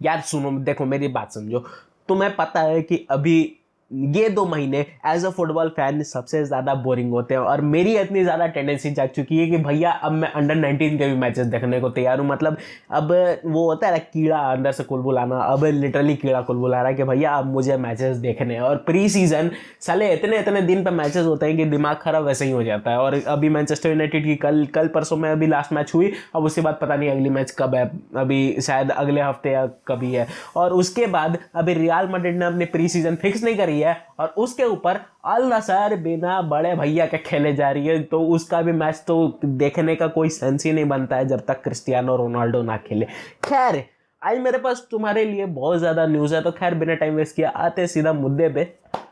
यार सुनो, देखो मेरी बात समझो। तुम्हें पता है कि अभी ये 2 महीने एज अ फुटबॉल फैन सबसे ज्यादा बोरिंग होते हैं, और मेरी इतनी ज्यादा टेंडेंसी जाग चुकी है कि भैया अब मैं अंडर 19 के भी मैचेस देखने को तैयार हूँ। मतलब अब वो होता है ना, कीड़ा अंदर से कुलबुलाना, अब लिटरली कीड़ा कुलबुला रहा है कि भैया अब मुझे मैचेस देखने हैं। और प्री सीजन साले इतने इतने दिन पे मैचेस होते हैं कि दिमाग खराब वैसे ही हो जाता है। और अभी मैनचेस्टर यूनाइटेड की कल कल परसों में अभी लास्ट मैच हुई, अब उसके बाद पता नहीं अगली मैच कब है, अभी शायद अगले हफ्ते या कभी है। और उसके बाद अभी रियल मैड्रिड ने अपनी प्री सीजन फिक्स नहीं करी है, और उसके ऊपर अल नसर बिना बड़े भैया के खेले जा रही है, तो उसका भी मैच तो देखने का कोई सेंस ही नहीं बनता है जब तक क्रिस्टियानो रोनाल्डो ना खेले। खैर, आज मेरे पास तुम्हारे लिए बहुत ज्यादा न्यूज है, तो खैर बिना टाइम वेस्ट किया आते सीधा मुद्दे पे।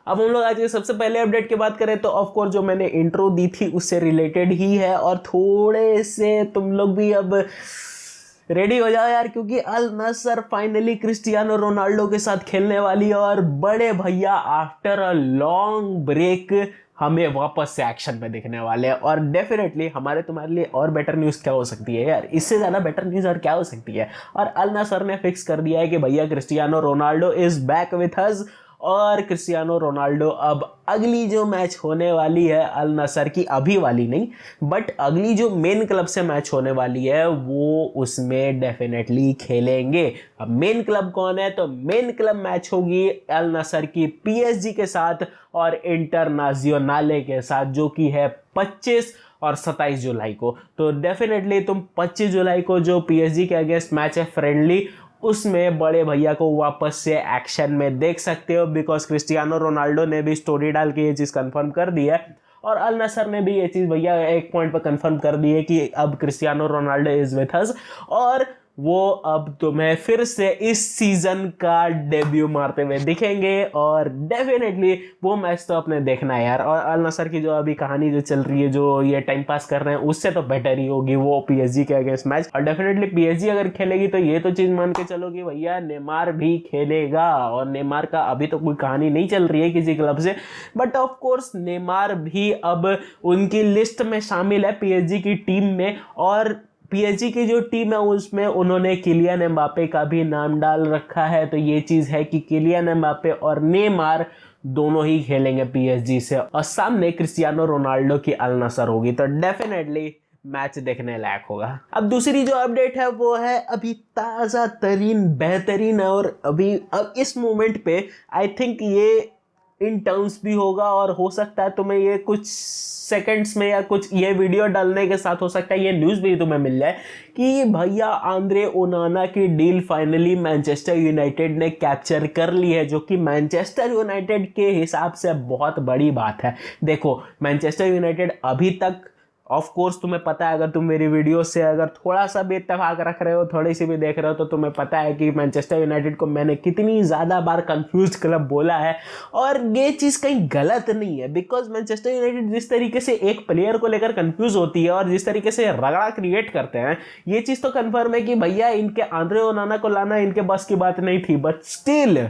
अब हम लोग आज के सबसे पहले अपडेट की बात करें तो ऑफ कोर्स जो मैंने इंट्रो दी थी उससे रिलेटेड ही है, और थोड़े से तुम लोग भी अब रेडी हो जाओ यार, क्योंकि अल नसर फाइनली क्रिस्टियानो रोनाल्डो के साथ खेलने वाली है, और बड़े भैया आफ्टर अ लॉन्ग ब्रेक हमें वापस से एक्शन में दिखने वाले हैं। और डेफिनेटली हमारे तुम्हारे लिए और बेटर न्यूज़ क्या हो सकती है यार, इससे ज़्यादा बेटर न्यूज़ और क्या हो सकती है। और अल नसर ने फिक्स कर दिया है कि भैया Cristiano Ronaldo is back with us, और क्रिस्टियानो रोनाल्डो अब अगली जो मैच होने वाली है अल नसर की, अभी वाली नहीं बट अगली जो मेन क्लब से मैच होने वाली है वो उसमें डेफिनेटली खेलेंगे। अब मेन क्लब कौन है, तो मेन क्लब मैच होगी अल नसर की पीएसजी के साथ और इंटरनेशनल के साथ, जो कि है 25 और 27 जुलाई को। तो डेफिनेटली तुम 25 जुलाई को जो पीएसजी के अगेंस्ट मैच है फ्रेंडली, उसमें बड़े भैया को वापस से एक्शन में देख सकते हो, बिकॉज क्रिस्टियानो रोनाल्डो ने भी स्टोरी डाल के ये चीज़ कंफर्म कर दी है, और अल नसर ने भी ये चीज़ भैया एक पॉइंट पर कंफर्म कर दी है कि अब Cristiano Ronaldo is with us, और वो अब तुम्हें फिर से इस सीजन का डेब्यू मारते हुए दिखेंगे। और डेफिनेटली वो मैच तो अपने देखना है यार। और अल नसर की जो अभी कहानी जो चल रही है, जो ये टाइम पास कर रहे हैं, उससे तो बेटर ही होगी वो पीएसजी के अगेंस्ट मैच। और डेफिनेटली पीएसजी अगर खेलेगी तो ये तो चीज मान के चलो कि भैया नेमार भी खेलेगा, और नेमार का अभी तो कोई कहानी नहीं चल रही है किसी क्लब से, बट ऑफ कोर्स नेमार भी अब उनकी लिस्ट में शामिल है पीएसजी की टीम में। और पीएसजी की जो टीम है उसमें उन्होंने किलियन एम्बापे का भी नाम डाल रखा है, तो ये चीज है कि किलियन एम्बापे और नेमार दोनों ही खेलेंगे पीएसजी से, और सामने क्रिस्टियानो रोनाल्डो की अल नसर होगी, तो डेफिनेटली मैच देखने लायक होगा। अब दूसरी जो अपडेट है वो है अभी ताजा तरीन बेहतरीन है, और अभी अब इस मोमेंट पे आई थिंक ये इन टर्म्स भी होगा, और हो सकता है तुम्हें ये कुछ सेकंड्स में या कुछ ये वीडियो डालने के साथ हो सकता है ये न्यूज़ भी तुम्हें मिल जाए कि भैया आंद्रे ओनाना की डील फाइनली मैनचेस्टर यूनाइटेड ने कैप्चर कर ली है, जो कि मैनचेस्टर यूनाइटेड के हिसाब से बहुत बड़ी बात है। देखो, मैनचेस्टर यूनाइटेड अभी तक ऑफ कोर्स तुम्हें पता है, अगर तुम मेरी वीडियो से अगर थोड़ा सा भी इत्तेफाक रख रहे हो, थोड़ी सी भी देख रहे हो, तो तुम्हें पता है कि मैनचेस्टर यूनाइटेड को मैंने कितनी ज़्यादा बार कंफ्यूज क्लब बोला है। और ये चीज़ कहीं गलत नहीं है, बिकॉज मैनचेस्टर यूनाइटेड जिस तरीके से एक प्लेयर को लेकर कंफ्यूज होती है और जिस तरीके से रगड़ा क्रिएट करते हैं, ये चीज़ तो कंफर्म है कि भैया इनके आंद्रे ओनाना को लाना इनके बस की बात नहीं थी, बट स्टिल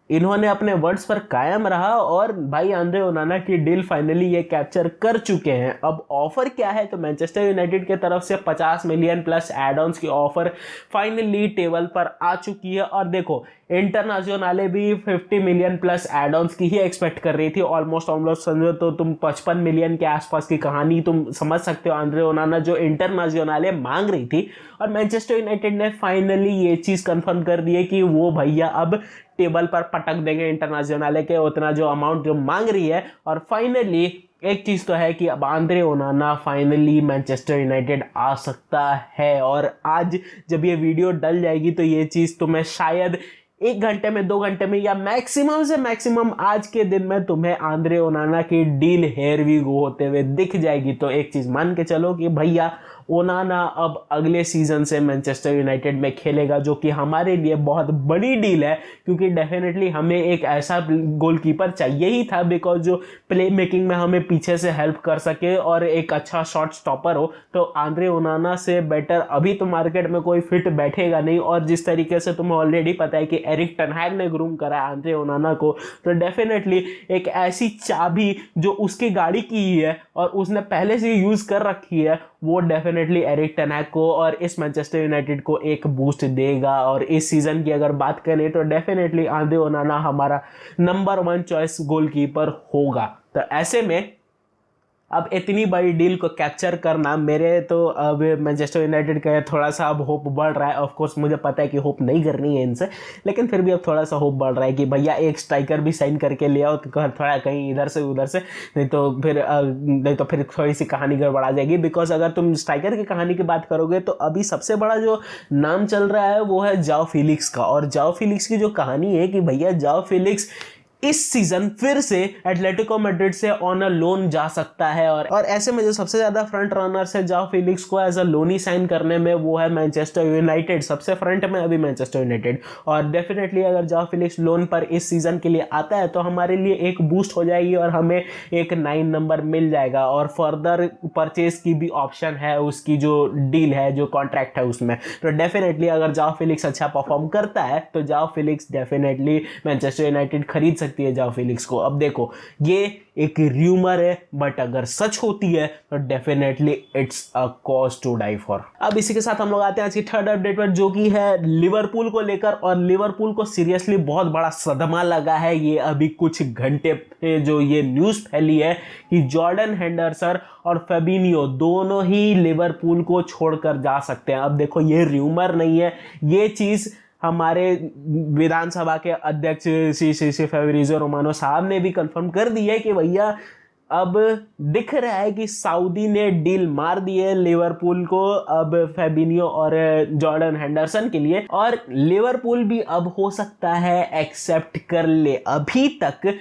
इन्होंने अपने वर्ड्स पर कायम रहा, और भाई आंद्रे ओनाना की डील फाइनली ये कैप्चर कर चुके हैं। अब ऑफर क्या है, तो मैनचेस्टर यूनाइटेड की तरफ से 50 मिलियन प्लस एड ऑन्स की ऑफर फाइनली टेबल पर आ चुकी है। और देखो, इंटरनेशनल भी 50 मिलियन प्लस एड ऑन्स की ही एक्सपेक्ट कर रही थी, ऑलमोस्ट हम लोग समझो तो तुम 55 मिलियन के आसपास की कहानी तुम समझ सकते हो आंद्रे ओनाना जो इंटरनेशनल मांग रही थी। और मैनचेस्टर यूनाइटेड ने फाइनली ये चीज़ कंफर्म कर दी है कि वो भैया अब टेबल पर पटक देंगे इंटरनेशनल के उतना जो अमाउंट जो मांग रही है। और फाइनली एक चीज तो है कि अब Andre Onana finally Manchester United आ सकता है, और आज जब ये वीडियो डल जाएगी तो ये चीज तुम्हें शायद 1 घंटे में 2 घंटे में या मैक्सिमम से मैक्सिमम आज के दिन में तुम्हें आंद्रे ओनाना की डील हेयर वी गो होते हुए दिख जाएगी। तो एक चीज मान के चलो कि भैया ओनाना अब अगले सीजन से मैनचेस्टर यूनाइटेड में खेलेगा, जो कि हमारे लिए बहुत बड़ी डील है, क्योंकि डेफिनेटली हमें एक ऐसा गोलकीपर चाहिए ही था, बिकॉज जो प्ले मेकिंग में हमें पीछे से हेल्प कर सके और एक अच्छा शॉट स्टॉपर हो। तो आंद्रे ओनाना से बेटर अभी तो मार्केट में कोई फिट बैठेगा नहीं, और जिस तरीके से तुम्हें ऑलरेडी पता है कि एरिक टेन हैग ने ग्रूम करा है आंद्रे ओनाना को, तो डेफिनेटली एक ऐसी चाबी जो उसकी गाड़ी की ही है और उसने पहले से यूज कर रखी है, वो डेफिनेटली एरिक टेन हैग को और इस मैनचेस्टर यूनाइटेड को एक बूस्ट देगा। और इस सीजन की अगर बात करें तो डेफिनेटली आंद्रे ओनाना हमारा नंबर 1 चॉइस गोलकीपर होगा। तो ऐसे में अब इतनी बड़ी डील को कैप्चर करना मेरे तो अब मैनचेस्टर यूनाइटेड का थोड़ा सा अब होप बढ़ रहा है। ऑफ कोर्स मुझे पता है कि होप नहीं करनी है इनसे, लेकिन फिर भी अब थोड़ा सा होप बढ़ रहा है कि भैया एक स्ट्राइकर भी साइन करके ले आओ, तो थोड़ा कहीं इधर से उधर से, नहीं तो फिर थोड़ी सी कहानी गड़बड़ा जाएगी। बिकॉज अगर तुम स्ट्राइकर की कहानी की बात करोगे तो अभी सबसे बड़ा जो नाम चल रहा है वो है जाओ फिलिक्स का। और जाओ फिलिक्स की जो कहानी है कि भैया जाओ फिलिक्स इस सीजन फिर से एटलेटिको मैड्रिड से ऑन अ लोन जा सकता है। और ऐसे में जो सबसे ज्यादा फ्रंट रनर्स है जाओ फिलिक्स को एज अ लोनी साइन करने में वो है मैनचेस्टर यूनाइटेड। सबसे फ्रंट में अभी मैनचेस्टर यूनाइटेड। और डेफिनेटली अगर जाओ फिलिक्स लोन पर इस सीजन के लिए आता है तो हमारे लिए एक बूस्ट हो जाएगी और हमें एक 9 नंबर मिल जाएगा। और फर्दर परचेज की भी ऑप्शन है, उसकी जो डील है, जो कॉन्ट्रैक्ट है उसमें। तो डेफिनेटली अगर जाओ फिलिक्स अच्छा परफॉर्म करता है तो जाओ फिलिक्स डेफिनेटली मैनचेस्टर यूनाइटेड खरीद सकती है जाओ फिलिक्स को। अब देखो ये एक र्यूमर है, बट अगर सच होती है तो definitely it's a cause to die for. अब इसी के साथ हम लोग आते हैं आज की थर्ड अपडेट पर, जो कि है लिवरपूल को लेकर। और लिवरपूल को सीरियसली बहुत बड़ा सदमा लगा है ये अभी कुछ घंटे पे जो ये न्यूज फैली है कि जॉर्डन हेंडरसन और फेबिनियो दोनों ही लिवरपूल को छोड़कर जा सकते हैं। अब देखो ये र्यूमर नहीं है, ये चीज हमारे विधानसभा के अध्यक्ष श्री फेब्रिज़ियो रोमानो साहब ने भी कंफर्म कर दी है कि भैया अब दिख रहा है कि सऊदी ने डील मार दी है लिवरपूल को अब फेबिनियो और जॉर्डन हेंडरसन के लिए। और लिवरपूल भी अब हो सकता है एक्सेप्ट कर ले। अभी तक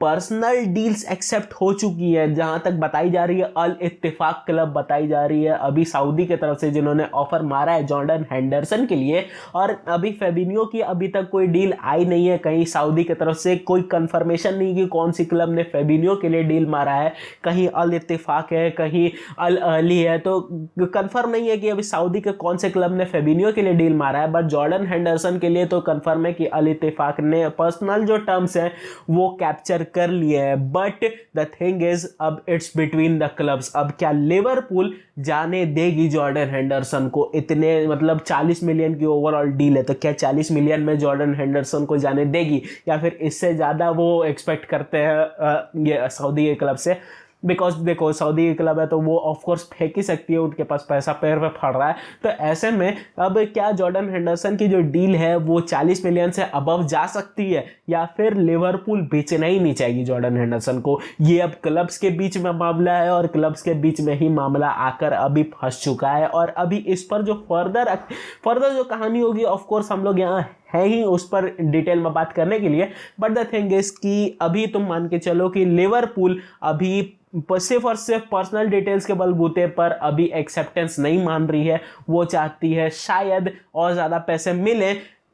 पर्सनल डील्स एक्सेप्ट हो चुकी है, जहां तक बताई जा रही है अल इत्तेफाक क्लब बताई जा रही है अभी सऊदी की तरफ से, जिन्होंने ऑफर मारा है जॉर्डन हेंडरसन के लिए। और अभी फेबिनियो की अभी तक कोई डील आई नहीं है कहीं सऊदी की तरफ से, कोई कंफर्मेशन नहीं कि कौन सी क्लब ने फेबिनियो के लिए डील मारा है। कहीं अल इत्तेफाक है, कहीं अल अहली है, तो कंफर्म नहीं है कि अभी सऊदी के कौन से क्लब ने फेबिनियो के लिए डील मारा है। बट जॉर्डन हेंडरसन के लिए तो कंफर्म है कि अल इत्तेफाक ने पर्सनल जो टर्म्स हैं वो कैप्चर कर लिए है। बट द थिंग इज अब इट्स बिटवीन द क्लब्स। अब क्या लिवरपूल जाने देगी जॉर्डन हेंडरसन को? इतने मतलब 40 मिलियन की ओवरऑल डील है, तो क्या 40 मिलियन में जॉर्डन हेंडरसन को जाने देगी या फिर इससे ज्यादा वो एक्सपेक्ट करते हैं ये सऊदी के क्लब से? बिकॉज देखो सऊदी क्लब है तो वो ऑफकोर्स फेंक ही सकती है, उनके पास पैसा पैर पे फड़ रहा है। तो ऐसे में अब क्या जॉर्डन हेंडरसन की जो डील है वो 40 मिलियन से अबव जा सकती है या फिर लिवरपूल बेचना ही नहीं चाहेगी जॉर्डन हेंडरसन को? ये अब क्लब्स के बीच में मामला है और क्लब्स के बीच में ही मामला आकर अभी फंस चुका है। और अभी इस पर जो फर्दर जो कहानी होगी ऑफकोर्स हम लोग यहाँ है ही उस पर डिटेल में बात करने के लिए। बट द थिंग इज कि अभी तुम मान के चलो कि लिवरपूल अभी सिर्फ और सिर्फ पर्सनल डिटेल्स के बलबूते पर अभी एक्सेप्टेंस नहीं मान रही है। वो चाहती है शायद और ज़्यादा पैसे मिले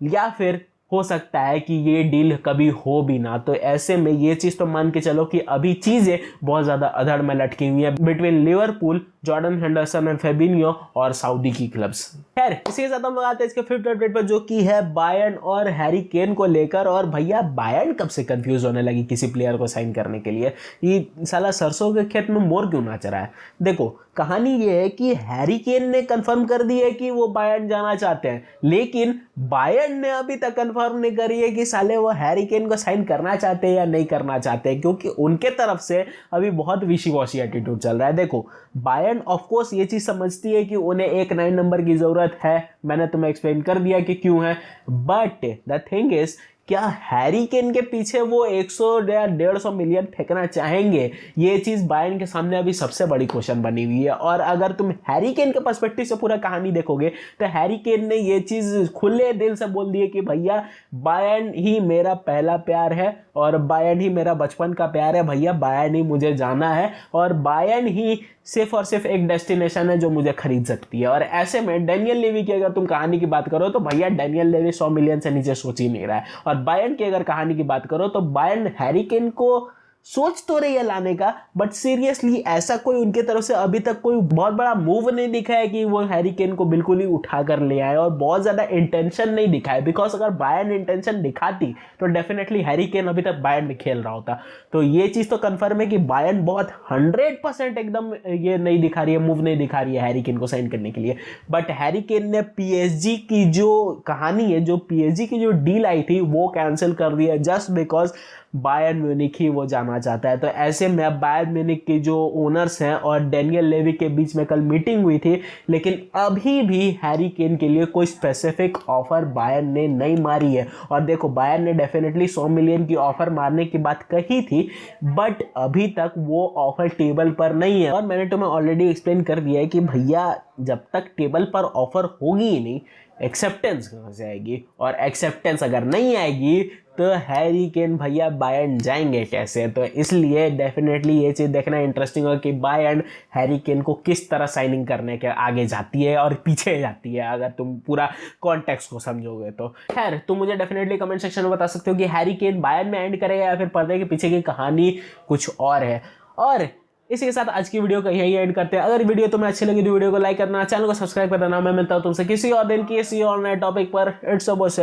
या फिर हो सकता है कि ये डील कभी हो भी ना। तो ऐसे में ये चीज़ तो मान के चलो कि अभी चीज़ें बहुत ज़्यादा अधड़ में लटकी हुई है between Liverpool, Jordan Henderson and Fabinho और सऊदी की क्लब्स। खैर इसी के साथ हम लोग आते हैं इसके फिफ्थ अपडेट पर, जो कि है बायर्न और हैरी केन को लेकर। और भैया बायर्न कब से कंफ्यूज होने लगी किसी प्लेयर को साइन करने के लिए? ये साला सरसों के खेत में मोर क्यों नाच रहा है? देखो कहानी ये है कि हैरी केन ने कंफर्म कर दी है कि वो बायर्न जाना चाहते हैं, लेकिन बायर्न ने अभी तक कंफर्म नहीं करी है कि साले वो हैरी केन को साइन करना चाहते हैं या नहीं करना चाहते, क्योंकि उनके तरफ से अभी बहुत विशी वॉशी एटीट्यूड चल रहा है। देखो बायर्न ऑफ कोर्स ये चीज समझती है कि उन्हें एक 9 नंबर की जरूरत है, मैंने तुम्हें एक्सप्लेन कर दिया कि क्यों है। बट द थिंग इज क्या हैरी केन के पीछे वो 100 या 150 मिलियन फेंकना चाहेंगे? ये चीज बायर्न के सामने अभी सबसे बड़ी क्वेश्चन बनी हुई है। और अगर तुम हैरी केन के पर्सपेक्टिव से पूरा कहानी देखोगे तो हैरी केन ने ये चीज खुले दिल से बोल दी है कि भैया बायर्न ही मेरा पहला प्यार है और बायर्न ही मेरा बचपन का प्यार है। भैया बायर्न ही मुझे जाना है और बायर्न ही सिर्फ और सिर्फ एक डेस्टिनेशन है जो मुझे खरीद सकती है। और ऐसे में डेनियल लेवी की अगर तुम कहानी की बात करो तो भैया डेनियल लेवी 100 मिलियन से नीचे सोच ही नहीं रहा है। और बायर्न की अगर कहानी की बात करो तो बायर्न हैरी केन को सोच तो रही है लाने का, बट सीरियसली ऐसा कोई उनके तरफ से अभी तक कोई बहुत बड़ा मूव नहीं दिखा है कि वो हैरी केन को बिल्कुल ही उठा कर ले आए, और बहुत ज़्यादा इंटेंशन नहीं दिखा है। बिकॉज अगर बायर्न इंटेंशन दिखाती तो डेफिनेटली हैरी केन अभी तक बायर्न में खेल रहा होता। तो ये चीज़ तो कंफर्म है कि बायर्न बहुत 100% एकदम ये नहीं दिखा रही है, मूव नहीं दिखा रही है हैरी केन को साइन करने के लिए। बट हैरी केन ने पीएसजी की जो कहानी है, जो पीएसजी की जो डील आई थी वो कैंसिल कर दी है, जस्ट बिकॉज बायर्न म्यूनिख ही वो जाना चाहता है। तो ऐसे में बायर्न म्यूनिख के जो ओनर्स हैं और डेनियल लेवी के बीच में कल मीटिंग हुई थी, लेकिन अभी भी हैरी केन के लिए कोई स्पेसिफिक ऑफर बायर्न ने नहीं मारी है। और देखो, बायर्न ने डेफिनेटली 100 मिलियन की ऑफर मारने की बात कही थी, बट अभी तक वो ऑफर टेबल पर नहीं है। और मैंने तुम्हें ऑलरेडी एक्सप्लेन कर दिया है कि भैया जब तक टेबल पर ऑफर होगी ही नहीं, एक्सेप्टेंस कहाँ से आएगी, और एक्सेप्टेंस अगर नहीं आएगी तो हैरी केन भैया बायर्न जाएंगे कैसे। तो इसलिए डेफिनेटली ये चीज़ देखना इंटरेस्टिंग होगा कि बायर्न हैरी केन को किस तरह साइनिंग करने के आगे जाती है और पीछे जाती है, अगर तुम पूरा कॉन्टेक्स्ट को समझोगे तो। खैर, तुम मुझे डेफिनेटली कमेंट सेक्शन में बता सकते हो कि हैरी केन बायर्न में एंड करेगा या फिर पर्दे के पीछे की कहानी कुछ और है। और इसी के साथ आज की वीडियो को यही एंड करते हैं। अगर वीडियो तुम्हें अच्छी लगी तो वीडियो को लाइक करना, चैनल को सब्सक्राइब कर देना। मैं मिलता हूं तुमसे किसी और दिन किसी और नए टॉपिक पर। It's a boss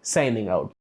signing out.